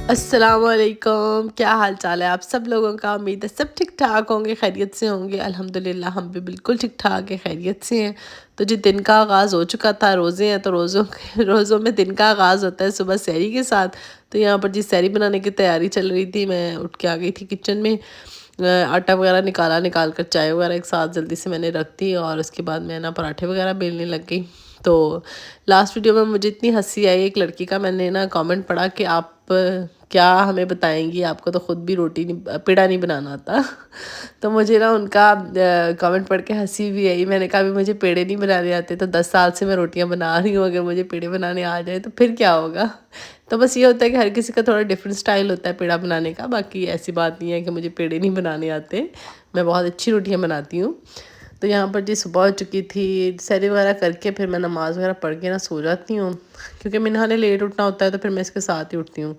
अस्सलामुअलैकुम, क्या हाल चाल है आप सब लोगों का। उम्मीद है सब ठीक ठाक होंगे, खैरियत से होंगे। अल्हम्दुलिल्लाह हम भी बिल्कुल ठीक ठाक है, खैरियत से हैं। तो जी दिन का आगाज़ हो चुका था, रोज़े हैं तो रोज़ों में दिन का आगाज़ होता है सुबह सहरी के साथ। तो यहाँ पर जी सहरी बनाने की तैयारी चल रही थी। मैं उठ के आ गई थी किचन में, आटा वगैरह निकाल कर चाय वगैरह एक साथ जल्दी से मैंने रख दी और उसके बाद मैं ना पराठे वगैरह बेलने लग गई। तो लास्ट वीडियो में मुझे इतनी हंसी आई, एक लड़की का मैंने ना कमेंट पढ़ा कि आप क्या हमें बताएंगी, आपको तो ख़ुद भी रोटी नहीं पेड़ा नहीं बनाना आता। तो मुझे ना उनका कमेंट पढ़ के हंसी भी आई। मैंने कहा अभी मुझे पेड़े नहीं बनाने आते, तो 10 साल से मैं रोटियां बना रही हूँ, अगर मुझे पेड़े बनाने आ जाए तो फिर क्या होगा। तो बस ये होता है कि हर किसी का थोड़ा डिफरेंट स्टाइल होता है पेड़ा बनाने का। बाकी ऐसी बात नहीं है कि मुझे पेड़े नहीं बनाने आते, मैं बहुत अच्छी रोटियाँ बनाती हूँ। तो यहाँ पर जी सुबह हो चुकी थी, सैरी वगैरह करके फिर मैं नमाज़ वगैरह पढ़ के ना सो जाती हूँ, क्योंकि मिन्हा ने लेट उठना होता है तो फिर मैं इसके साथ ही उठती हूँ।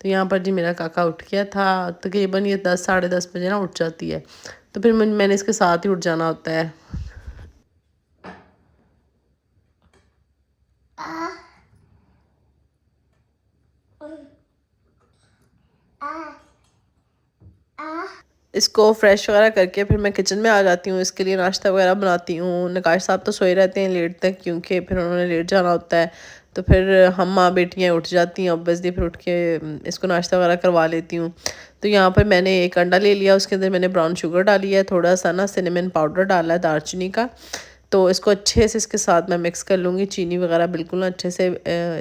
तो यहाँ पर जी मेरा काका उठ गया था, तकरीबन ये 10 साढ़े 10 बजे ना उठ जाती है, तो फिर मैंने इसके साथ ही उठ जाना होता है। इसको फ्रेश वगैरह करके फिर मैं किचन में आ जाती हूँ, इसके लिए नाश्ता वगैरह बनाती हूँ। नकाश साहब तो सोए रहते हैं लेट तक, क्योंकि फिर उन्होंने लेट जाना होता है। तो फिर हम माँ बेटियाँ उठ जाती हैं ऑब्वियसली, फिर उठ के इसको नाश्ता वगैरह करवा लेती हूँ। तो यहाँ पर मैंने एक अंडा ले लिया, उसके अंदर मैंने ब्राउन शुगर डाली है, थोड़ा सा ना सिनेमन पाउडर डाला है दालचीनी का। तो इसको अच्छे से इसके साथ मैं मिक्स कर लूँगी, चीनी वगैरह बिल्कुल ना अच्छे से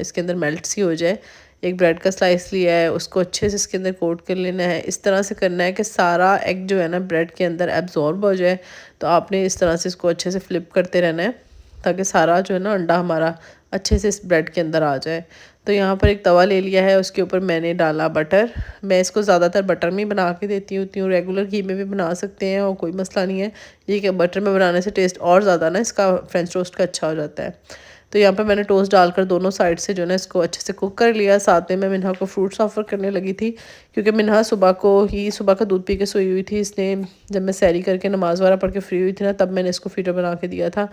इसके अंदर मेल्ट सी हो जाए। एक ब्रेड का स्लाइस लिया है, उसको अच्छे से इसके अंदर कोट कर लेना है। इस तरह से करना है कि सारा एग जो है ना ब्रेड के अंदर एब्जॉर्ब हो जाए। तो आपने इस तरह से इसको अच्छे से फ्लिप करते रहना है, ताकि सारा जो है ना अंडा हमारा अच्छे से इस ब्रेड के अंदर आ जाए। तो यहाँ पर एक तवा ले लिया है, उसके ऊपर मैंने डाला बटर। मैं इसको ज़्यादातर बटर में ही बना के देती हूँ, रेगुलर घी में भी बना सकते हैं और कोई मसला नहीं है। ये कि बटर में बनाने से टेस्ट और ज़्यादा ना इसका फ्रेंच टोस्ट का अच्छा हो जाता है। तो यहाँ पर मैंने टोस्ट डालकर दोनों साइड से जो है ना इसको अच्छे से कुक कर लिया। साथ में मैं मिन्हा को फ्रूट्स ऑफर करने लगी थी, क्योंकि मिन्हा सुबह का दूध पी के सोई हुई थी। इसने जब मैं सैरी करके नमाज़ वगैरह पढ़ के फ्री हुई थी ना, तब मैंने इसको फीडर बना के दिया था।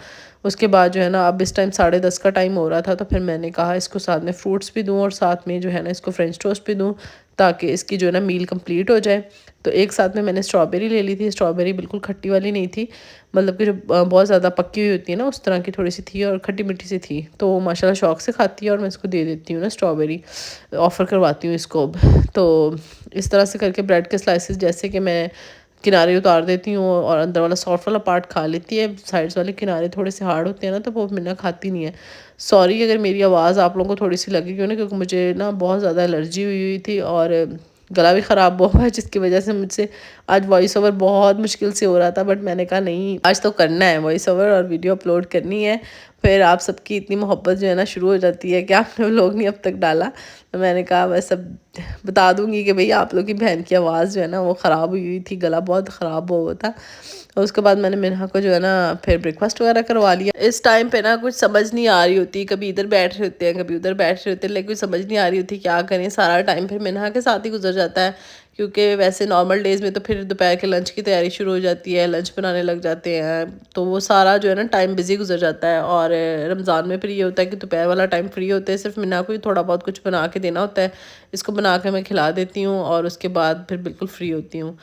उसके बाद जो है ना अब इस टाइम 10:30 का टाइम हो रहा था, तो फिर मैंने कहा इसको साथ में फ्रूट्स भी दूँ और साथ में जो है ना इसको फ्रेंच टोस्ट भी दूँ, ताकि इसकी जो है ना मील कंप्लीट हो जाए। तो एक साथ में मैंने स्ट्रॉबेरी ले ली थी। स्ट्रॉबेरी बिल्कुल खट्टी वाली नहीं थी, मतलब कि जो बहुत ज़्यादा पक्की हुई होती है ना, उस तरह की थोड़ी सी थी और खट्टी मीठी सी थी। तो वो माशाल्लाह शौक से खाती है और मैं इसको दे देती हूँ ना स्ट्रॉबेरी, ऑफ़र करवाती हूँ इसको अब। तो इस तरह से करके ब्रेड के स्लाइसेस जैसे कि मैं किनारे उतार देती हूँ और अंदर वाला सॉफ्ट वाला पार्ट खा लेती है। साइड्स वाले किनारे थोड़े से हार्ड होते हैं ना, तो वो मिन्ना खाती नहीं है। सॉरी अगर मेरी आवाज़ आप लोगों को थोड़ी सी लगेगी ना, क्योंकि मुझे ना बहुत ज़्यादा एलर्जी हुई हुई थी और गला भी ख़राब हुआ है, जिसकी वजह से मुझसे आज वॉइस ओवर बहुत मुश्किल से हो रहा था। बट मैंने कहा नहीं, आज तो करना है वॉइस ओवर और वीडियो अपलोड करनी है। फिर आप सबकी इतनी मोहब्बत जो है ना शुरू हो जाती है कि आपने व्लॉग नहीं अब तक डाला। तो मैंने कहा मैं सब बता दूंगी कि भैया आप लोग की बहन की आवाज़ जो है ना वो ख़राब हुई हुई थी, गला बहुत ख़राब हुआ था। और उसके बाद मैंने मिन्हा को जो है ना फिर ब्रेकफास्ट वगैरह करवा लिया। इस टाइम पे ना कुछ समझ नहीं आ रही होती, कभी इधर बैठ रहे होते हैं कभी उधर बैठ रहे होते हैं, लेकिन कुछ समझ नहीं आ रही होती क्या करें। सारा टाइम फिर मिन्हा के साथ ही गुजर जाता है, क्योंकि वैसे नॉर्मल डेज़ में तो फिर दोपहर के लंच की तैयारी शुरू हो जाती है, लंच बनाने लग जाते हैं, तो वो सारा जो है ना टाइम बिज़ी गुजर जाता है। और रमज़ान में फिर ये होता है कि दोपहर वाला टाइम फ्री होता है, सिर्फ मिन्हा को ही थोड़ा बहुत कुछ बना के देना होता है। इसको बना के मैं खिला देती हूँ और उसके बाद फिर बिल्कुल फ्री होती हूँ।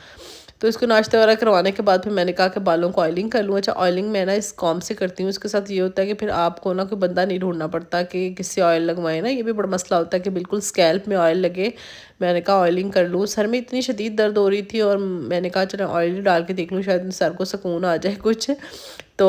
तो इसको नाश्ता वगैरह करवाने के बाद फिर मैंने कहा कि बालों को ऑयलिंग कर लूँ। अच्छा, ऑयलिंग मैं ना इस कॉम से करती हूँ। इसके साथ ये होता है कि फिर आपको ना कोई बंदा नहीं ढूंढना पड़ता कि किससे ऑयल लगवाए ना, ये भी बड़ा मसला होता है कि बिल्कुल स्कैल्प में ऑयल लगे। मैंने कहा ऑयलिंग कर लूँ, सर में इतनी शदीद दर्द हो रही थी और मैंने कहा चलो ऑयल डाल के देख लूँ, शायद सर को सुकून आ जाए कुछ। तो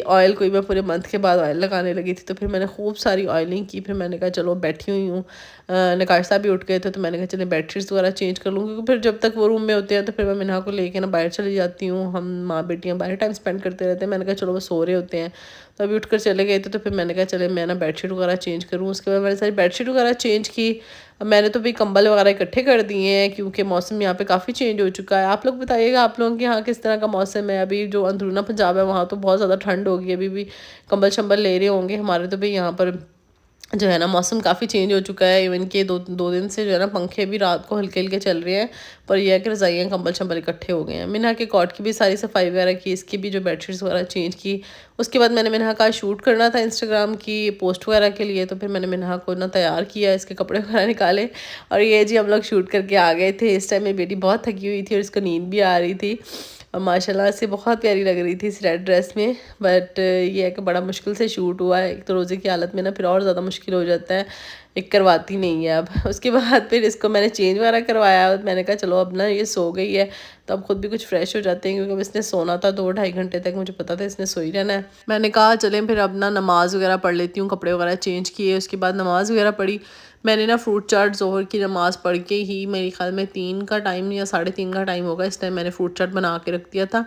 ऑयल कोई मैं पूरे मंथ के बाद ऑयल लगाने लगी थी, तो फिर मैंने खूब सारी ऑयलिंग की। फिर मैंने कहा चलो बैठी हुई हूँ, नकाश साहब भी उठ गए थे, तो मैंने कहा चले बेडशीट्स वगैरह चेंज कर लूँ, क्योंकि फिर जब तक वो रूम में होते हैं तो फिर मैं मिन्हा को लेके ना बाहर चली जाती हूँ। हम माँ बेटियाँ बाहर टाइम स्पेंड करते रहते हैं। मैंने कहा चलो वो सो रहे होते हैं, तो अभी उठकर चले गए थे, तो फिर मैंने कहा चले मैं ना बेडशीट वगैरह चेंज करूँ। उसके बाद मैंने सारी बेडशीट वगैरह चेंज की। मैंने तो भी कंबल वगैरह इकट्ठे कर दिए हैं, क्योंकि मौसम यहाँ पे काफ़ी चेंज हो चुका है। आप लोग बताइएगा आप लोगों के यहाँ किस तरह का मौसम है। अभी जो अंदरूना पंजाब है वहाँ तो बहुत ज़्यादा ठंड होगी, अभी भी कंबल शंबल ले रहे होंगे। हमारे तो भाई यहाँ पर जो है ना मौसम काफ़ी चेंज हो चुका है। इवन कि दो दिन से जो है ना पंखे भी रात को हल्के हल्के चल रहे हैं, पर यह है कि रज़ाइयाँ कंबल शंबल इकट्ठे हो गए हैं। मिन्हा के कॉट की भी सारी सफाई वगैरह की, इसकी भी जो बेडशीट्स वगैरह चेंज की। उसके बाद मैंने मिन्हा का शूट करना था इंस्टाग्राम की पोस्ट वगैरह के लिए, तो फिर मैंने मिन्हा को ना तैयार किया, इसके कपड़े वगैरह निकाले और ये जी हम लोग शूट करके आ गए थे। इस टाइम मेरी बेटी बहुत थकी हुई थी और इसको नींद भी आ रही थी और माशाल्लाह से बहुत प्यारी लग रही थी इस रेड ड्रेस में। बट ये है कि बड़ा मुश्किल से शूट हुआ है। एक तो रोज़े की हालत में ना फिर और ज़्यादा मुश्किल हो जाता है, एक करवाती नहीं है अब। उसके बाद फिर इसको मैंने चेंज वगैरह करवाया और मैंने कहा चलो अब ना ये सो गई है तो अब खुद भी कुछ फ्रेश हो जाते हैं, क्योंकि अब इसने सोना था 2-2.5 घंटे तक, मुझे पता था इसने सो ही रहना है। मैंने कहा चलें फिर अब ना नमाज़ वगैरह पढ़ लेती हूँ, कपड़े वगैरह चेंज किए, उसके बाद नमाज़ वगैरह पढ़ी। मैंने ना फ्रूट चाट ज़ोहर की नमाज़ पढ़ के ही, मेरे ख्याल में 3 का टाइम या 3:30 का टाइम होगा, इस टाइम मैंने फ्रूट चाट बना के रख दिया था।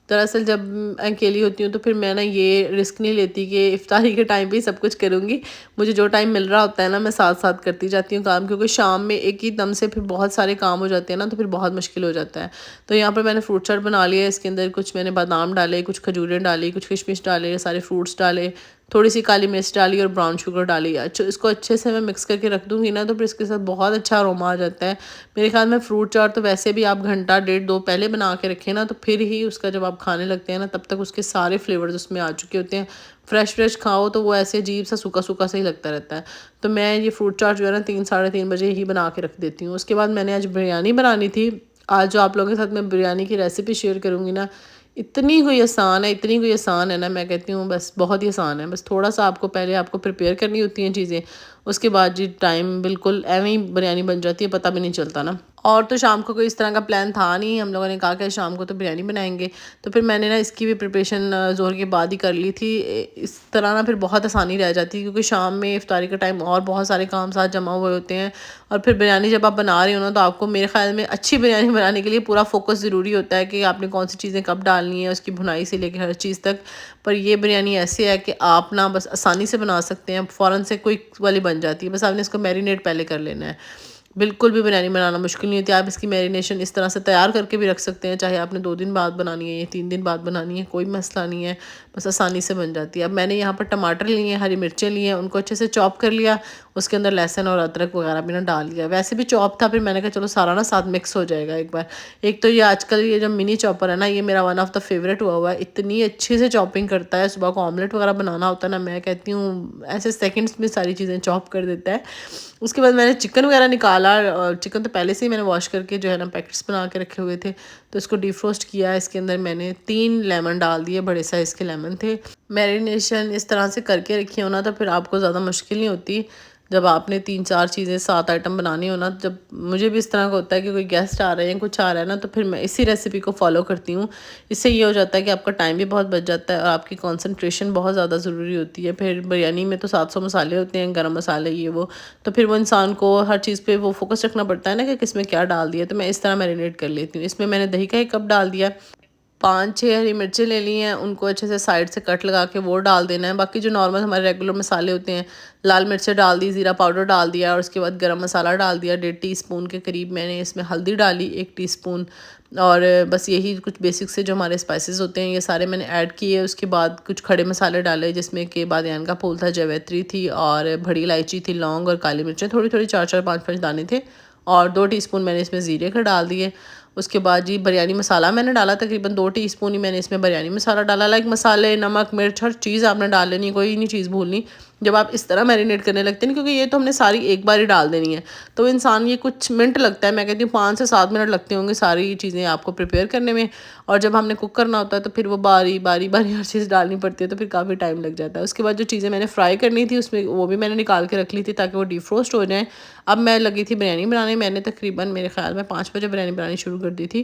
दरअसल जब अकेली होती हूँ तो फिर मैं ना ये रिस्क नहीं लेती कि इफ्तारी के टाइम पे ही सब कुछ करूँगी। मुझे जो टाइम मिल रहा होता है ना मैं साथ साथ करती जाती हूँ काम, क्योंकि शाम में एक ही दम से फिर बहुत सारे काम हो जाते हैं ना, तो फिर बहुत मुश्किल हो जाता है। तो यहाँ पर मैंने फ्रूट चाट बना लिया है। इसके अंदर कुछ मैंने बादाम डाले, कुछ खजूरें डाली, कुछ किशमिश डाले, सारे फ्रूट्स डाले, थोड़ी सी काली मिर्च डाली और ब्राउन शुगर डाली। अच्छा इसको अच्छे से मैं मिक्स करके रख दूँगी ना, तो फिर इसके साथ बहुत अच्छा अरोमा आ जाता है। मेरे ख्याल में फ्रूट चाट तो वैसे भी आप घंटा 1.5-2 पहले बना के रखें ना, तो फिर ही उसका जब आप खाने लगते हैं ना, तब तक उसके सारे फ्लेवर्स उसमें आ चुके होते हैं। फ्रेश खाओ तो वो ऐसे अजीब सा सूखा सूखा सा ही लगता रहता है। तो मैं ये फ्रूट चाट जो है ना 3-3:30 बजे ही बना के रख देती हूँ। उसके बाद मैंने आज बिरयानी बनानी थी। आज जो आप लोगों के साथ मैं बिरयानी की रेसिपी शेयर करूँगी ना, इतनी कोई आसान है, इतनी कोई आसान है ना, मैं कहती हूँ बस बहुत ही आसान है। बस थोड़ा सा आपको पहले आपको प्रिपेयर करनी होती हैं चीज़ें, उसके बाद जी टाइम बिल्कुल एवं ही बिरयानी बन जाती है, पता भी नहीं चलता ना। और तो शाम को कोई इस तरह का प्लान था नहीं, हम लोगों ने कहा कि शाम को तो बिरयानी बनाएंगे, तो फिर मैंने ना इसकी भी प्रिपरेशन ज़ोहर के बाद ही कर ली थी। इस तरह ना फिर बहुत आसानी रह जाती है, क्योंकि शाम में इफ्तारी का टाइम और बहुत सारे काम साथ जमा हुए होते हैं। और फिर बिरयानी जब आप बना रहे हो ना, तो आपको मेरे ख्याल में अच्छी बिरयानी बनाने के लिए पूरा फोकस ज़रूरी होता है कि आपने कौन सी चीज़ें कब डालनी है, उसकी भुनाई से लेकर हर चीज़ तक। पर ये बिरयानी ऐसे है कि आप ना बस आसानी से बना सकते हैं, फ़ौरन से क्विक वाली बन जाती है। बस आपने इसको मैरिनेट पहले कर लेना है। बिल्कुल भी बिरयानी बनाना मुश्किल नहीं होती। आप इसकी मैरिनेशन इस तरह से तैयार करके भी रख सकते हैं, चाहे आपने 2 दिन बाद बनानी है या 3 दिन बाद बनानी है, कोई मसला नहीं है, बस आसानी से बन जाती है। अब मैंने यहाँ पर टमाटर लिए हैं, हरी मिर्चें लिए हैं, उनको अच्छे से चॉप कर लिया, उसके अंदर लहसुन और अदरक वगैरह भी ना डाल लिया। वैसे भी चॉप था, फिर मैंने कहा चलो सारा ना साथ मिक्स हो जाएगा एक बार। एक तो ये आजकल ये जो मिनी चॉपर है ना, ये मेरा वन ऑफ द फेवरेट हुआ है, इतनी अच्छे से चॉपिंग करता है। सुबह को ऑमलेट वगैरह बनाना होता है ना, मैं कहती हूँ ऐसे सेकेंड्स में सारी चीज़ें चॉप कर देता है। उसके बाद मैंने चिकन वगैरह निकाला, और चिकन तो पहले से ही मैंने वॉश करके जो है ना पैकेट्स बना के रखे हुए थे, तो इसको डिफ्रोस्ट किया। इसके अंदर मैंने 3 लेमन डाल दिए, बड़े साइज़ के लेमन थे। मैरिनेशन इस तरह से करके रखी हो ना, तो फिर आपको ज़्यादा मुश्किल नहीं होती। जब आपने 3-4 चीज़ें 7 आइटम बनानी हो ना, जब मुझे भी इस तरह का होता है कि कोई गेस्ट आ रहे हैं, कुछ आ रहा है ना, तो फिर मैं इसी रेसिपी को फॉलो करती हूँ। इससे ये हो जाता है कि आपका टाइम भी बहुत बच जाता है और आपकी कंसंट्रेशन बहुत ज़्यादा ज़रूरी होती है। फिर बिरयानी में तो 700 मसाले होते हैं, गरम मसाले ये वो, तो फिर वो इंसान को हर चीज़ पे वो फोकस रखना पड़ता है ना कि किस में क्या डाल दिया। तो मैं इस तरह मैरिनेट कर लेती हूँ। इसमें मैंने दही का 1 कप डाल दिया, 5-6 हरी मिर्चें ले ली हैं, उनको अच्छे से साइड से कट लगा के वो डाल देना है। बाकी जो नॉर्मल हमारे रेगुलर मसाले होते हैं, लाल मिर्चें डाल दी, ज़ीरा पाउडर डाल दिया, और उसके बाद गरम मसाला डाल दिया 1.5 टीस्पून के करीब। मैंने इसमें हल्दी डाली 1 टीस्पून, और बस यही कुछ बेसिक से जो हमारे स्पाइसेस होते हैं ये सारे मैंने ऐड किए। उसके बाद कुछ खड़े मसाले डाले, जिसमें कि बादियान का फूल था, जावित्री थी, और बड़ी इलायची थी, लौंग और काली मिर्चें थोड़ी थोड़ी 4-4 5-5 दाने थे, और 2 टीस्पून मैंने इसमें ज़ीरे का डाल दिए। उसके बाद जी बिरयानी मसाला मैंने डाला, तकरीबन 2 टीस्पून ही मैंने इसमें बिरयानी मसाला डाला। लाइक मसाले, नमक, मिर्च, हर चीज़ आपने डाल लेनी, कोई नहीं चीज़ भूलनी जब आप इस तरह मैरिनेट करने लगते हैं, क्योंकि ये तो हमने सारी एक बार ही डाल देनी है। तो इंसान ये कुछ मिनट लगता है, मैं कहती हूँ 5 से 7 मिनट लगते होंगे सारी चीज़ें आपको प्रिपेयर करने में। और जब हमने कुक करना होता है तो फिर वो बारी बारी बारी हर चीज़ डालनी पड़ती है, तो फिर काफ़ी टाइम लग जाता है। उसके बाद जो चीज़ें मैंने फ्राई करनी थी उसमें वो भी मैंने निकाल के रख ली थी, ताकि वो डिफ्रोस्ट हो जाएँ। अब मैं लगी थी बिरयानी बनाने। मैंने तकरीबन मेरे ख्याल में 5 बजे बिरयानी बनानी शुरू कर दी थी।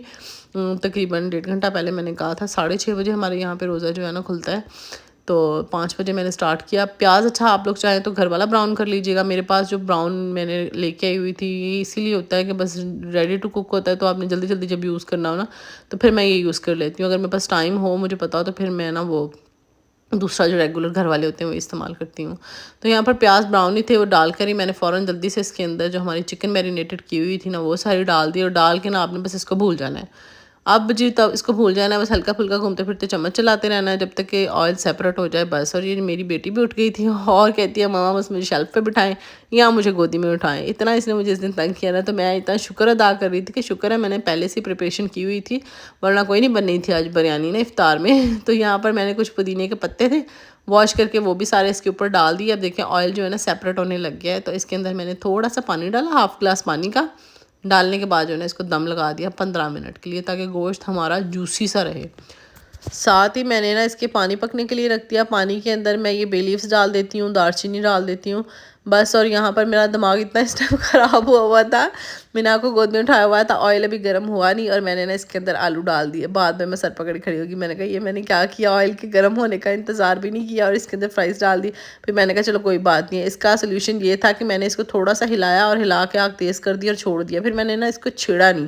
तकरीबन 1.5 घंटा पहले मैंने कहा था, 6:30 बजे हमारे यहाँ पे रोज़ा जो है ना खुलता है, तो 5 बजे मैंने स्टार्ट किया। प्याज अच्छा आप लोग चाहें तो घर वाला ब्राउन कर लीजिएगा। मेरे पास जो ब्राउन मैंने लेके आई हुई थी, ये इसीलिए होता है कि बस रेडी टू कुक होता है, तो आपने जल्दी जल्दी जब यूज़ करना हो ना, तो फिर मैं ये यूज़ कर लेती हूँ। अगर मेरे पास टाइम हो, मुझे पता हो, तो फिर मैं ना वो दूसरा जो रेगुलर घर वाले होते हैं वो इस्तेमाल करती हूँ। तो यहाँ पर प्याज ब्राउन ही थे, वो डाल कर ही मैंने फ़ौरन जल्दी से इसके अंदर जो हमारी चिकन मैरिनेटेड की हुई थी ना, वो सारी डाल दी, और डाल के ना आपने बस इसको भूल जाना है। अब जी तब इसको भूल जाना है, बस हल्का फुल्का घूमते फिरते चम्मच चलाते रहना है जब तक कि ऑयल सेपरेट हो जाए बस। और ये मेरी बेटी भी उठ गई थी और कहती है मामा बस मुझे शेल्फ पे बिठाएं या मुझे गोदी में उठाएं। इतना इसने मुझे इस दिन तंग किया ना, तो मैं इतना शुक्र अदा कर रही थी कि शुक्र है मैंने पहले से प्रिपरेशन की हुई थी, वरना कोई नहीं बननी थी आज बिरयानी ना इफ्तार में। तो यहाँ पर मैंने कुछ पुदीने के पत्ते थे वॉश करके वो भी सारे इसके ऊपर डाल दिए। अब देखें ऑयल जो है ना सेपरेट होने लग गया है, तो इसके अंदर मैंने थोड़ा सा पानी डाला, हाफ ग्लास पानी का। डालने के बाद जो है ना इसको दम लगा दिया 15 मिनट के लिए, ताकि गोश्त हमारा जूसी सा रहे। साथ ही मैंने ना इसके पानी पकने के लिए रख दिया। पानी के अंदर मैं ये बे लीव्स डाल देती हूँ, दालचीनी डाल देती हूँ बस। और यहाँ पर मेरा दिमाग इतना इस टाइम ख़राब हुआ था, मीना को गोद में उठाया हुआ था, ऑयल अभी गर्म हुआ नहीं और मैंने ना इसके अंदर आलू डाल दिए। बाद में मैं सर पकड़ खड़ी होगी, मैंने कहा ये मैंने क्या किया, ऑयल के गर्म होने का इंतज़ार भी नहीं किया और इसके अंदर फ्राइज़ डाल दी। फिर मैंने कहा चलो कोई बात नहीं है। इसका सोल्यूशन ये था कि मैंने इसको थोड़ा सा हिलाया और हिला के आग तेज़ कर दी और छोड़ दिया। फिर मैंने ना इसको छेड़ा नहीं,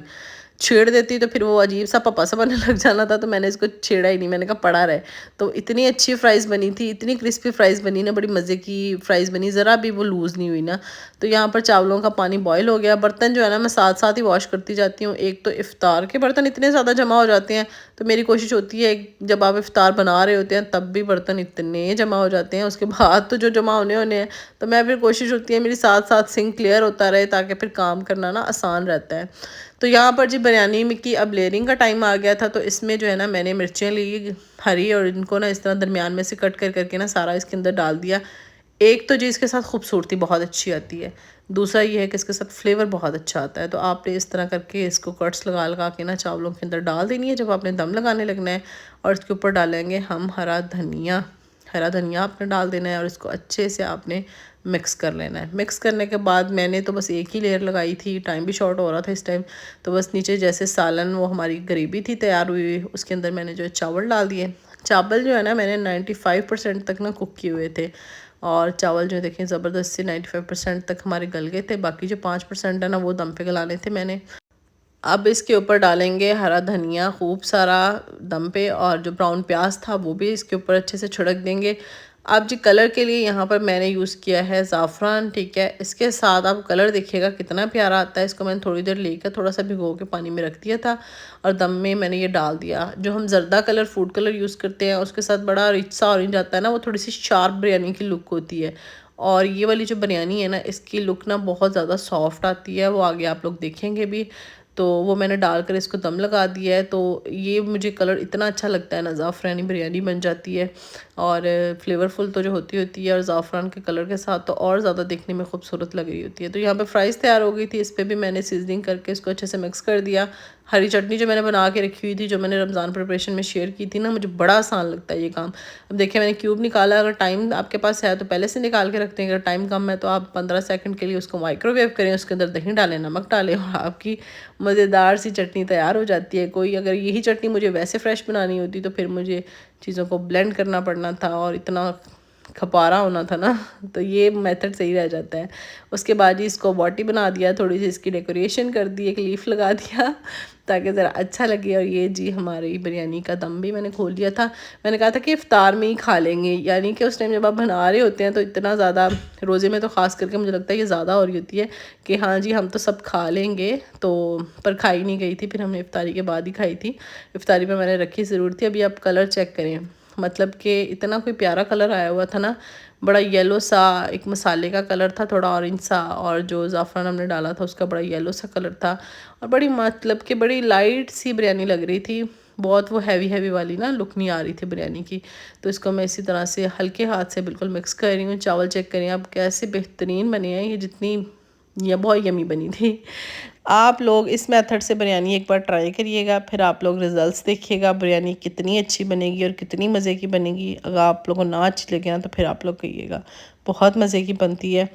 छेड़ देती तो फिर वो अजीब सा पपा सा बनने लग जाना था, तो मैंने इसको छेड़ा ही नहीं, मैंने कहा पड़ा रहे। तो इतनी अच्छी फ़्राइज़ बनी थी, इतनी क्रिस्पी फ़्राइज़ बनी ना, बड़ी मज़े की फ़्राइज़ बनी, ज़रा भी वो लूज़ नहीं हुई ना। तो यहाँ पर चावलों का पानी बॉयल हो गया। बर्तन जो है ना मैं साथ साथ ही वॉश करती जाती हूँ। एक तो इफ़्तार के बर्तन इतने ज़्यादा जमा हो जाते हैं, तो मेरी कोशिश होती है जब आप इफ़्तार बना रहे होते हैं तब भी बर्तन इतने जमा हो जाते हैं, उसके बाद तो जो जमा होने होने हैं, तो मैं फिर कोशिश होती है मेरी साथ साथ सिंक क्लियर होता रहे, ताकि फिर काम करना ना आसान रहता है। तो यहाँ पर जी बिरयानी में की अब लेयरिंग का टाइम आ गया था, तो इसमें जो है ना मैंने मिर्चें ली हरी और इनको ना इस तरह दरमियान में से कट कर करके ना सारा इसके अंदर डाल दिया। एक तो जी इसके साथ खूबसूरती बहुत अच्छी आती है, दूसरा ये है कि इसके साथ फ्लेवर बहुत अच्छा आता है। तो आपने इस तरह करके इसको कट्स लगा लगा के ना चावलों के अंदर डाल देनी है जब आपने दम लगाने लगना है। और इसके ऊपर डालेंगे हम हरा धनिया आपने डाल देना है और इसको अच्छे से आपने मिक्स कर लेना है। मिक्स करने के बाद मैंने तो बस एक ही लेयर लगाई थी, टाइम भी शॉर्ट हो रहा था इस टाइम, तो बस नीचे जैसे सालन वो हमारी ग्रेवी थी तैयार हुई, उसके अंदर मैंने जो है चावल डाल दिए। चावल जो है ना मैंने 95% तक ना कुक किए हुए थे, और चावल जो देखें ज़बरदस्त से 95% तक हमारे गल गए थे। बाकी जो 5% है ना वो दम पे गलाने थे मैंने। अब इसके ऊपर डालेंगे हरा धनिया खूब सारा दम पे, और जो ब्राउन प्याज था वो भी इसके ऊपर अच्छे से छिड़क देंगे। अब जी कलर के लिए यहाँ पर मैंने यूज़ किया है ज़ाफ़रान, ठीक है। इसके साथ आप कलर देखिएगा कितना प्यारा आता है। इसको मैंने थोड़ी देर लेकर थोड़ा सा भिगो के पानी में रख दिया था और दम में मैंने ये डाल दिया। जो हम जर्दा कलर फूड कलर यूज़ करते हैं उसके साथ बड़ा रिच सा ऑरेंज आता है ना, वो थोड़ी सी शार्प बिरयानी की लुक होती है। और ये वाली जो बिरयानी है ना इसकी लुक ना बहुत ज़्यादा सॉफ्ट आती है, वो आगे आप लोग देखेंगे भी। तो वो मैंने डालकर इसको दम लगा दिया है। तो ये मुझे कलर इतना अच्छा लगता है ना, ज़ाफ़रानी बिरयानी बन जाती है और फ्लेवरफुल तो जो होती है, और ज़ाफ़रान के कलर के साथ तो और ज़्यादा देखने में खूबसूरत लग रही होती है। तो यहाँ पे फ्राइज़ तैयार हो गई थी, इस पर भी मैंने सीजनिंग करके इसको अच्छे से मिक्स कर दिया। हरी चटनी जो मैंने बना के रखी हुई थी, जो मैंने रमज़ान प्रिपरेशन में शेयर की थी ना, मुझे बड़ा आसान लगता है ये काम। अब देखिए मैंने क्यूब निकाला, अगर टाइम आपके पास है तो पहले से निकाल के रखते हैं, अगर टाइम कम है तो आप 15 सेकंड के लिए उसको माइक्रोवेव करें, उसके अंदर दही डालें, नमक डालें और आपकी मज़ेदार सी चटनी तैयार हो जाती है। कोई अगर यही चटनी मुझे वैसे फ़्रेश बनानी होती तो फिर मुझे चीज़ों को ब्लेंड करना पड़ना था और इतना खपारा होना था ना, तो ये मेथड सही रह जाता है। उसके बाद ही इसको बॉटी बना दिया, थोड़ी सी इसकी डेकोरेशन कर दी, एक लीफ लगा दिया ताकि ज़रा अच्छा लगे। और ये जी हमारी बिरयानी का दम भी मैंने खोल दिया था। मैंने कहा था कि इफ़्तार में ही खा लेंगे, यानी कि उस टाइम जब आप बना रहे होते हैं तो इतना ज़्यादा, रोज़े में तो ख़ास करके मुझे लगता है ये ज़्यादा हो रही होती है कि हाँ जी हम तो सब खा लेंगे, तो पर खाई नहीं गई थी। फिर हमने इफ़्तारी के बाद ही खाई थी। इफ़्तारी में मैंने रखी ज़रूर थी। अभी आप कलर चेक करें, मतलब कि इतना कोई प्यारा कलर आया हुआ था ना, बड़ा येलो सा, एक मसाले का कलर था थोड़ा ऑरेंज सा, और जो ज़ाफ़रान हमने डाला था उसका बड़ा येलो सा कलर था, और बड़ी मतलब कि बड़ी लाइट सी बिरयानी लग रही थी। बहुत वो हैवी वाली ना लुक नहीं आ रही थी बिरयानी की। तो इसको मैं इसी तरह से हल्के हाथ से बिल्कुल मिक्स कर रही हूँ। चावल चेक करें अब कैसे बेहतरीन बने हैं, ये जितनी ये बहुत यमी बनी थी। आप लोग इस मेथड से बिरयानी एक बार ट्राई करिएगा, फिर आप लोग रिज़ल्ट्स देखिएगा बिरयानी कितनी अच्छी बनेगी और कितनी मज़े की बनेगी। अगर आप लोगों को ना अच्छी लगे ना तो फिर आप लोग कहिएगा, बहुत मज़े की बनती है।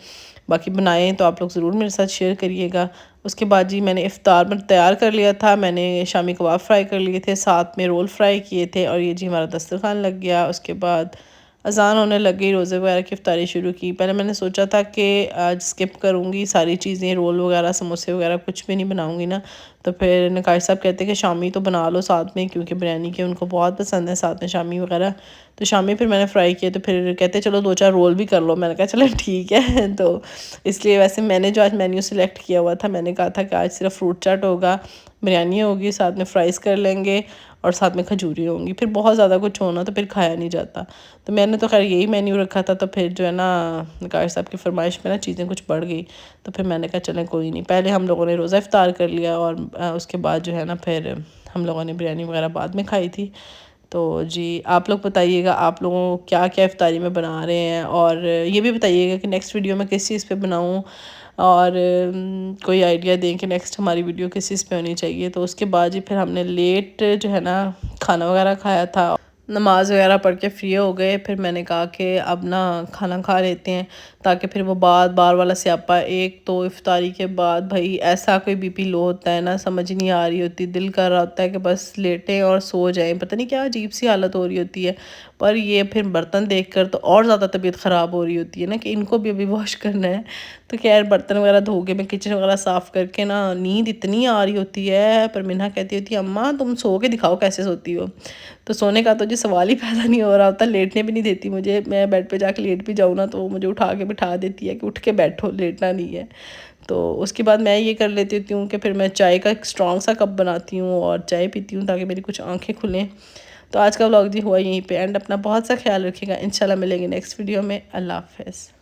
बाकी बनाएं तो आप लोग ज़रूर मेरे साथ शेयर करिएगा। उसके बाद जी मैंने इफ़्तार में तैयार कर लिया था, मैंने शामी कबाब फ्राई कर लिए थे, साथ में रोल फ्राई किए थे, और ये जी हमारा दस्तरखान लग गया। उसके बाद अज़ान होने लग गई, रोज़े वगैरह की इफ्तारी शुरू की। पहले मैंने सोचा था कि आज स्किप करूँगी सारी चीज़ें, रोल वगैरह समोसे वगैरह कुछ भी नहीं बनाऊँगी ना, तो फिर नकाश साहब कहते हैं कि शामी तो बना लो साथ में, क्योंकि बिरयानी के उनको बहुत पसंद है साथ में शामी वगैरह। तो शामी फिर मैंने फ्राई किए, तो फिर कहते चलो 2-4 रोल भी कर लो। मैंने कहा चलो ठीक है। तो इसलिए वैसे मैंने जो आज मेन्यू सेलेक्ट किया हुआ था, मैंने कहा था कि आज सिर्फ फ्रूट चाट होगा, बिरयानी होगी, साथ में फ्राइज़ कर लेंगे और साथ में खजूरी होंगी। फिर बहुत ज़्यादा कुछ होना तो फिर खाया नहीं जाता। तो मैंने तो खैर यही मेन्यू रखा था। तो फिर जो है ना नकाश साहब की फरमाइश में ना चीज़ें कुछ बढ़ गई, तो फिर मैंने कहा चलें कोई नहीं, पहले हम लोगों ने रोज़ा इफ्तार कर लिया और उसके बाद जो है ना फिर हम लोगों ने बिरयानी वगैरह बाद में खाई थी। तो जी आप लोग बताइएगा आप लोगों को क्या क्या इफ्तारी में बना रहे हैं, और ये भी बताइएगा कि नेक्स्ट वीडियो में किस चीज़ पे बनाऊँ, और कोई आइडिया दें कि नेक्स्ट हमारी वीडियो किस चीज़ पे होनी चाहिए। तो उसके बाद जी फिर हमने लेट जो है ना खाना वगैरह खाया था, नमाज वगैरह पढ़ के फ्री हो गए। फिर मैंने कहा कि अब ना खाना खा लेते हैं, ताकि फिर वो बार वाला स्यापा, एक तो इफ्तारी के बाद भाई ऐसा कोई बीपी लो होता है ना, समझ नहीं आ रही होती, दिल कर रहा होता है कि बस लेटें और सो जाएं, पता नहीं क्या अजीब सी हालत हो रही होती है। पर ये फिर बर्तन देखकर तो और ज़्यादा तबीयत ख़राब हो रही होती है ना कि इनको भी अभी वॉश करना है। तो खैर बर्तन वगैरह धो के मैं किचन वगैरह साफ़ करके ना, नींद इतनी आ रही होती है, पर मिन्हा कहती होती है अम्मा तुम सो के दिखाओ कैसे सोती हो। तो सोने का तो जी सवाल ही पैदा नहीं हो रहा होता, लेटने भी नहीं देती मुझे। मैं बेड पे जाके लेट भी जाऊँ ना तो वो मुझे उठा के बिठा देती है कि उठ के बैठो, लेटना नहीं है। तो उसके बाद मैं ये कर लेती हूँ कि फिर मैं चाय का एक स्ट्रॉन्ग सा कप बनाती हूँ और चाय पीती हूँ, ताकि मेरी कुछ आंखें खुलें। तो आज का व्लॉग जी हुआ यहीं पे एंड। अपना बहुत सा ख्याल रखिएगा, इंशाल्लाह मिलेंगे नेक्स्ट वीडियो में। अल्लाह हाफ़िज़।